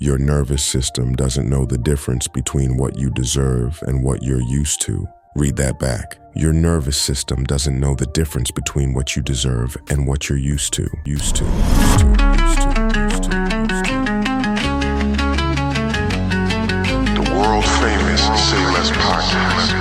Your nervous system doesn't know the difference between what you deserve and what you're used to. Read that back. Your nervous system doesn't know the difference between what you deserve and what you're used to. The world famous Say Less podcast.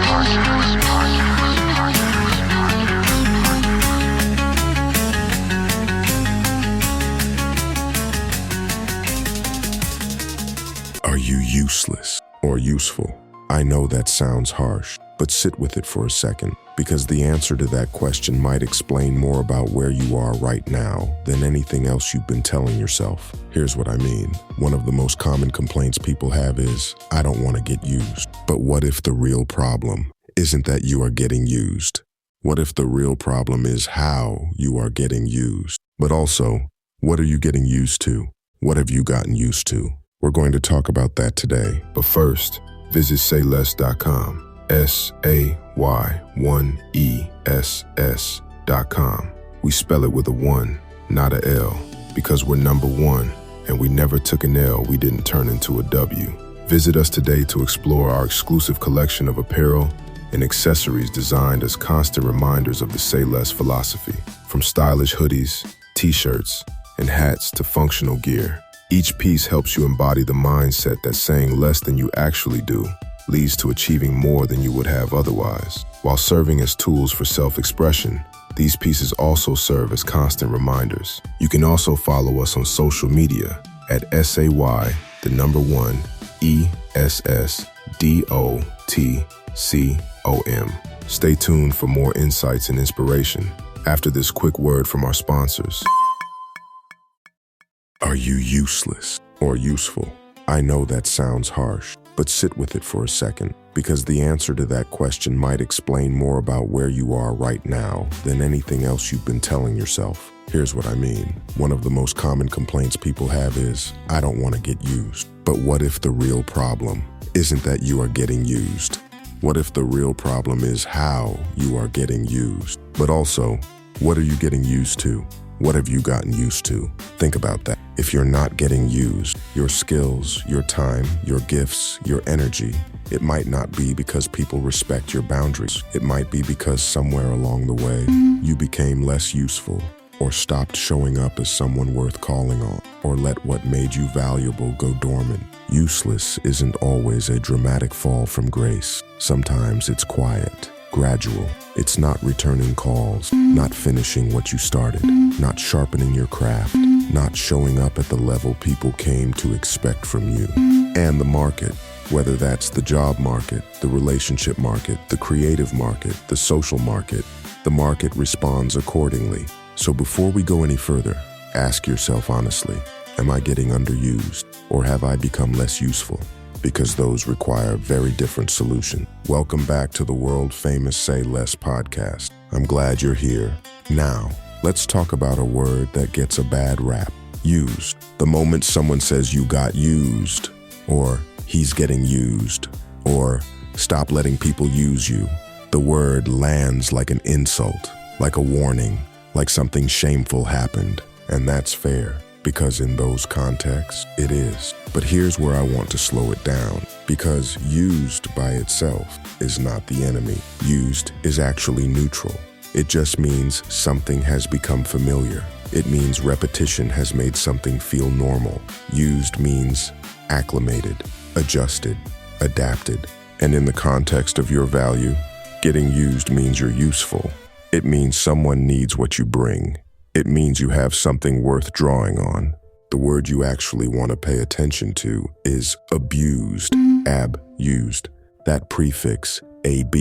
Are you useless or useful? I know that sounds harsh, but sit with it for a second, because the answer to that question might explain more about where you are right now than anything else you've been telling yourself. Here's what I mean. One of the most common complaints people have is, I don't want to get used. But what if the real problem isn't that you are getting used? What if the real problem is how you are getting used? But also, what are you getting used to? What have you gotten used to? We're going to talk about that today. But first, visit sayless.com. SAY1ESS.com. We spell it with a 1, not a L, because we're number one, and we never took an L we didn't turn into a W. Visit us today to explore our exclusive collection of apparel and accessories designed as constant reminders of the Say Less philosophy. From stylish hoodies, t-shirts, and hats to functional gear, each piece helps you embody the mindset that saying less than you actually do leads to achieving more than you would have otherwise. While serving as tools for self-expression, these pieces also serve as constant reminders. You can also follow us on social media at SAY1ESSDOTCOM. Stay tuned for more insights and inspiration after this quick word from our sponsors. Are you useless or useful? I know that sounds harsh, but sit with it for a second, because the answer to that question might explain more about where you are right now than anything else you've been telling yourself. Here's what I mean. One of the most common complaints people have is, I don't want to get used. But what if the real problem isn't that you are getting used? What if the real problem is how you are getting used? But also, what are you getting used to? What have you gotten used to? Think about that. If you're not getting used, your skills, your time, your gifts, your energy, it might not be because people respect your boundaries. It might be because somewhere along the way, you became less useful, or stopped showing up as someone worth calling on, or let what made you valuable go dormant. Useless isn't always a dramatic fall from grace. Sometimes it's quiet, gradual. It's not returning calls, not finishing what you started, not sharpening your craft, not showing up at the level people came to expect from you. And the market, whether that's the job market, the relationship market, the creative market, the social market, the market responds accordingly. So before we go any further, ask yourself honestly, am I getting underused, or have I become less useful? Because those require very different solutions. Welcome back to the world-famous Say Less podcast. I'm glad you're here. Now, let's talk about a word that gets a bad rap. Used. The moment someone says you got used, or he's getting used, or stop letting people use you, the word lands like an insult, like a warning, like something shameful happened. And that's fair, because in those contexts, it is. But here's where I want to slow it down, because used by itself is not the enemy. Used is actually neutral. It just means something has become familiar. It means repetition has made something feel normal. Used means acclimated, adjusted, adapted. And in the context of your value, getting used means you're useful. It means someone needs what you bring. It means you have something worth drawing on. The word you actually want to pay attention to is abused, ab-used. That prefix, ab,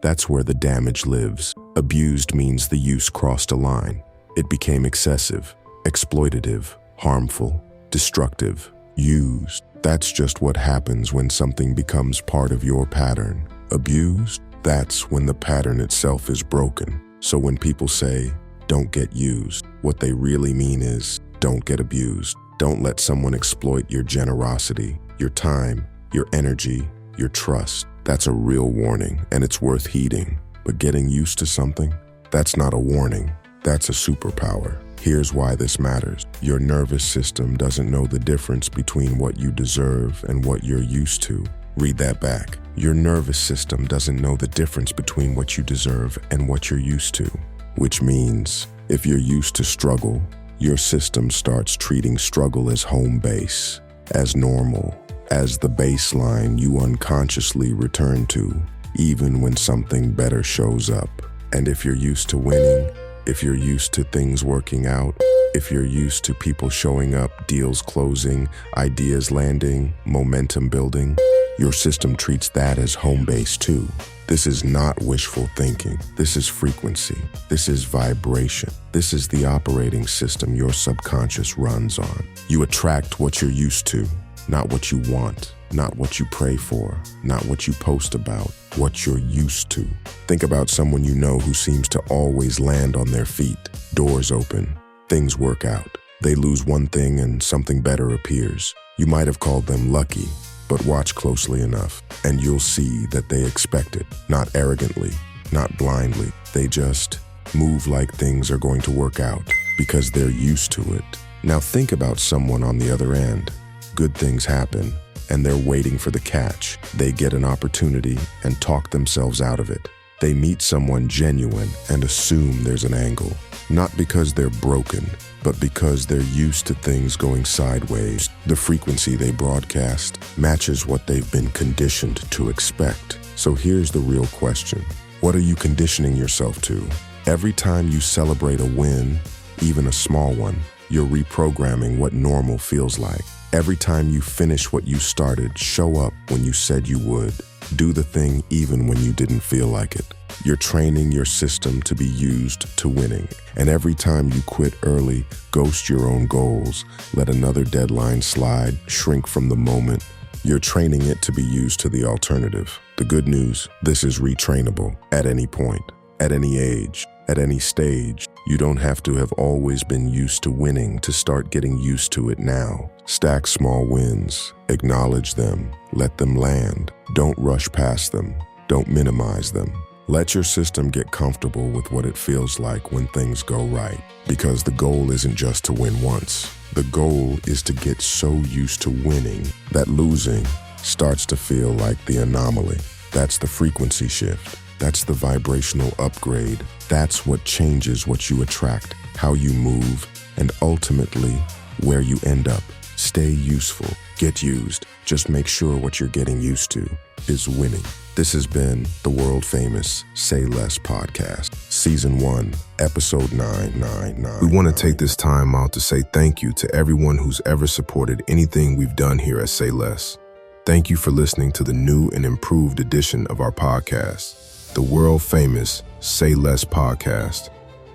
that's where the damage lives. Abused means the use crossed a line. It became excessive, exploitative, harmful, destructive, used. That's just what happens when something becomes part of your pattern. Abused, that's when the pattern itself is broken. So when people say, don't get used, what they really mean is, don't get abused. Don't let someone exploit your generosity, your time, your energy, your trust. That's a real warning, and it's worth heeding. But getting used to something, that's not a warning. That's a superpower. Here's why this matters. Your nervous system doesn't know the difference between what you deserve and what you're used to. Read that back. Your nervous system doesn't know the difference between what you deserve and what you're used to, which means if you're used to struggle, your system starts treating struggle as home base, as normal, as the baseline you unconsciously return to, even when something better shows up. And if you're used to winning, if you're used to things working out, if you're used to people showing up, deals closing, ideas landing, momentum building, your system treats that as home base too. This is not wishful thinking. This is frequency. This is vibration. This is the operating system your subconscious runs on. You attract what you're used to, not what you want, not what you pray for, not what you post about, what you're used to. Think about someone you know who seems to always land on their feet. Doors open, things work out. They lose one thing and something better appears. You might have called them lucky, but watch closely enough and you'll see that they expect it. Not arrogantly, not blindly. They just move like things are going to work out because they're used to it. Now think about someone on the other end. Good things happen and they're waiting for the catch. They get an opportunity and talk themselves out of it. They meet someone genuine and assume there's an angle. Not because they're broken, but because they're used to things going sideways. The frequency they broadcast matches what they've been conditioned to expect. So here's the real question. What are you conditioning yourself to? Every time you celebrate a win, even a small one, you're reprogramming what normal feels like. Every time you finish what you started, show up when you said you would. Do the thing even when you didn't feel like it. You're training your system to be used to winning. And every time you quit early, ghost your own goals, let another deadline slide, shrink from the moment, you're training it to be used to the alternative. The good news, this is retrainable at any point, at any age, at any stage. You don't have to have always been used to winning to start getting used to it now. Stack small wins, acknowledge them, let them land. Don't rush past them, don't minimize them. Let your system get comfortable with what it feels like when things go right. Because the goal isn't just to win once. The goal is to get so used to winning that losing starts to feel like the anomaly. That's the frequency shift. That's the vibrational upgrade. That's what changes what you attract, how you move, and ultimately where you end up. Stay useful. Get used. Just make sure what you're getting used to is winning. This has been the world-famous Say Less podcast, Season 1, Episode 999. We want to take this time out to say thank you to everyone who's ever supported anything we've done here at Say Less. Thank you for listening to the new and improved edition of our podcast, the world-famous Say Less podcast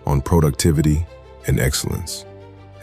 on productivity and excellence.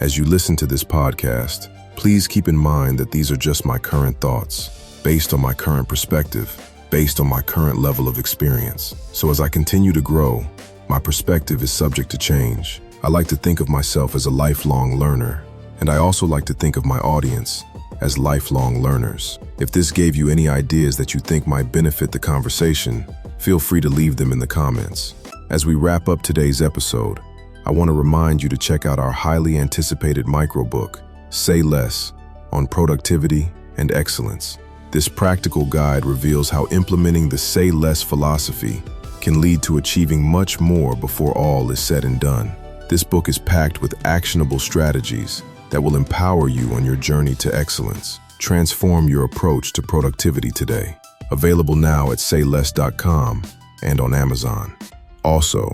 As you listen to this podcast, please keep in mind that these are just my current thoughts, based on my current perspective, based on my current level of experience. So as I continue to grow, my perspective is subject to change. I like to think of myself as a lifelong learner, and I also like to think of my audience as lifelong learners. If this gave you any ideas that you think might benefit the conversation, feel free to leave them in the comments. As we wrap up today's episode, I want to remind you to check out our highly anticipated microbook, Say Less, on productivity and excellence. This practical guide reveals how implementing the Say Less philosophy can lead to achieving much more before all is said and done. This book is packed with actionable strategies that will empower you on your journey to excellence. Transform your approach to productivity today. Available now at sayless.com and on Amazon. Also,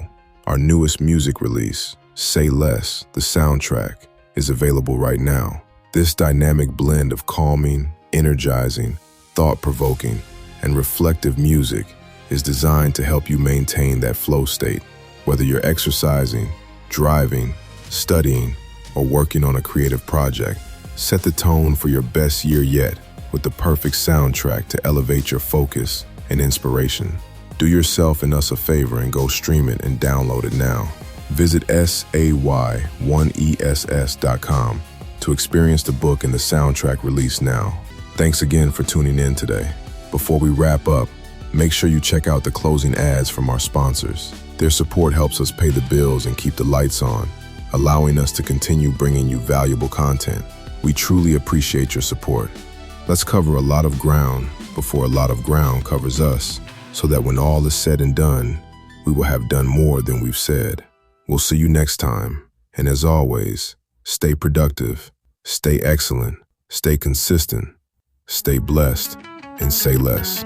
our newest music release, Say Less, the soundtrack, is available right now. This dynamic blend of calming, energizing, thought-provoking, and reflective music is designed to help you maintain that flow state. Whether you're exercising, driving, studying, or working on a creative project, set the tone for your best year yet with the perfect soundtrack to elevate your focus and inspiration. Do yourself and us a favor and go stream it and download it now. Visit say1ess.com to experience the book and the soundtrack release now. Thanks again for tuning in today. Before we wrap up, make sure you check out the closing ads from our sponsors. Their support helps us pay the bills and keep the lights on, allowing us to continue bringing you valuable content. We truly appreciate your support. Let's cover a lot of ground before a lot of ground covers us, so that when all is said and done, we will have done more than we've said. We'll see you next time, and as always, stay productive, stay excellent, stay consistent, stay blessed, and say less.